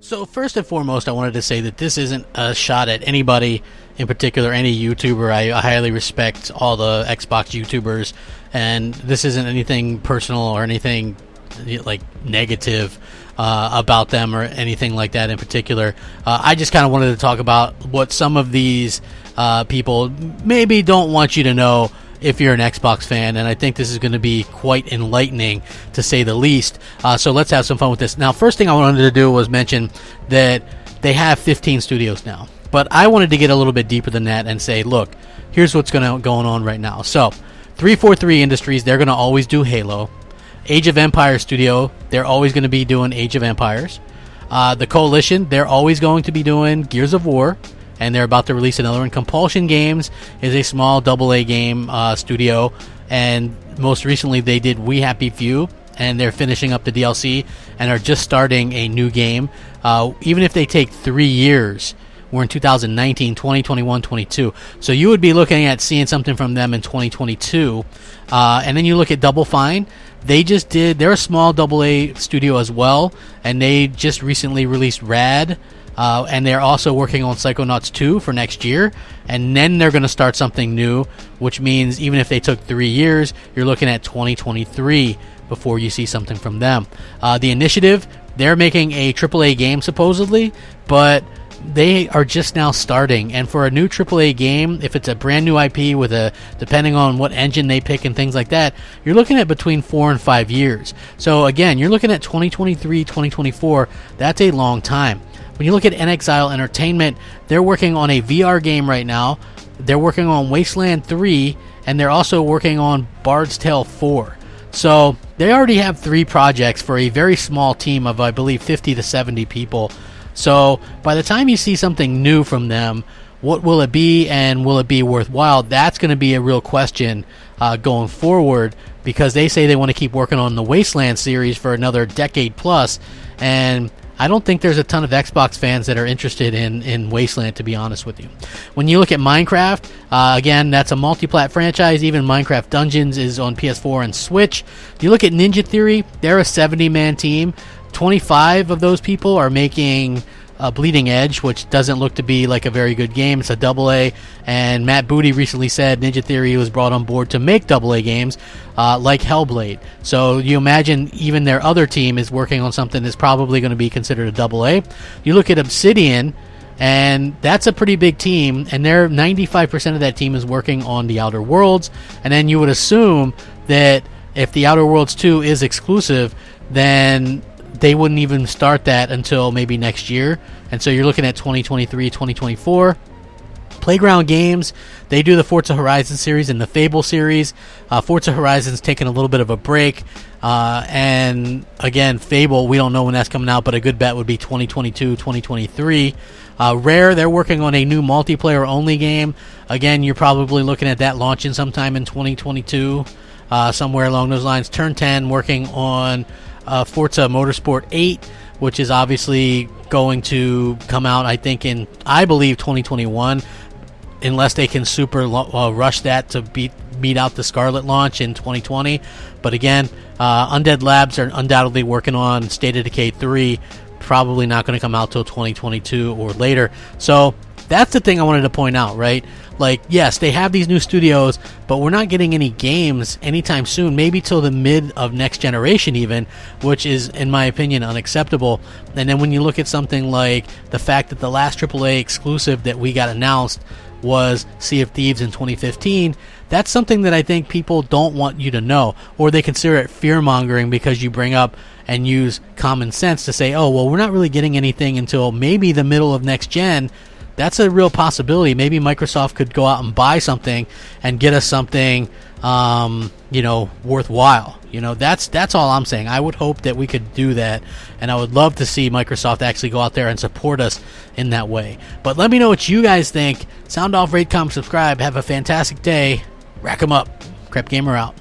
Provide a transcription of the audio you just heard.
So first and foremost, I wanted to say that this isn't a shot at anybody in particular, any YouTuber. I highly respect all the Xbox YouTubers, and this isn't anything personal or anything like negative about them or anything like that in particular. I just kind of wanted to talk about what some of these people maybe don't want you to know if you're an Xbox fan, and I think this is going to be quite enlightening, to say the least. So let's have some fun with this. Now, first thing I wanted to do was mention that they have 15 studios now, but I wanted to get a little bit deeper than that and say, look, here's what's going on right now. So 343 Industries, they're going to always do Halo. Age of Empires Studio, they're always going to be doing Age of Empires. The Coalition, they're always going to be doing Gears of War, and they're about to release another one. Compulsion Games is a small AA game studio, and most recently they did We Happy Few, and they're finishing up the DLC and are just starting a new game. Even if they take 3 years, we're in 2019, 2021, 22. So you would be looking at seeing something from them in 2022. And then you look at Double Fine. They're a small AA studio as well, and they just recently released Rad. And they're also working on Psychonauts 2 for next year, and then they're going to start something new, which means even if they took 3 years, you're looking at 2023 before you see something from them. The Initiative, they're making a AAA game supposedly, but they are just now starting, and for a new AAA game, if it's a brand new IP with depending on what engine they pick and things like that, you're looking at between 4 and 5 years. So again, you're looking at 2023, 2024. That's a long time. When you look at NXile Entertainment, they're working on a VR game right now. They're working on Wasteland 3, and they're also working on Bard's Tale 4. So they already have 3 projects for a very small team of, I believe, 50 to 70 people. So by the time you see something new from them, what will it be, and will it be worthwhile? That's going to be a real question going forward, because they say they want to keep working on the Wasteland series for another decade plus, and I don't think there's a ton of Xbox fans that are interested in Wasteland, to be honest with you. When you look at Minecraft, again, that's a multi-plat franchise. Even Minecraft Dungeons is on PS4 and Switch. You look at Ninja Theory, they're a 70-man team. 25 of those people are making Bleeding Edge, which doesn't look to be like a very good game. It's a AA, and Matt Booty recently said Ninja Theory was brought on board to make AA games like Hellblade. So you imagine even their other team is working on something that's probably going to be considered a AA. You look at Obsidian, and that's a pretty big team, and 95% of that team is working on The Outer Worlds, and then you would assume that if The Outer Worlds 2 is exclusive, then they wouldn't even start that until maybe next year. And so you're looking at 2023, 2024. Playground Games, they do the Forza Horizon series and the Fable series. Forza Horizon's taking a little bit of a break. And again, Fable, we don't know when that's coming out, but a good bet would be 2022, 2023. Rare, they're working on a new multiplayer-only game. Again, you're probably looking at that launching sometime in 2022, somewhere along those lines. Turn 10 working on Forza Motorsport 8, which is obviously going to come out, I think, I believe 2021, unless they can super rush that to beat out the Scarlet launch in 2020. But again, Undead Labs are undoubtedly working on State of Decay 3, probably not going to come out till 2022 or later. So that's the thing I wanted to point out, right? Like, yes, they have these new studios, but we're not getting any games anytime soon, maybe till the mid of next generation even, which is, in my opinion, unacceptable. And then when you look at something like the fact that the last AAA exclusive that we got announced was Sea of Thieves in 2015, that's something that I think people don't want you to know, or they consider it fear-mongering because you bring up and use common sense to say, oh, well, we're not really getting anything until maybe the middle of next gen. That's a real possibility. Maybe Microsoft could go out and buy something and get us something, worthwhile. That's all I'm saying. I would hope that we could do that, and I would love to see Microsoft actually go out there and support us in that way. But let me know what you guys think. Sound off, rate, comment, subscribe. Have a fantastic day. Rack 'em up. Crapgamer out.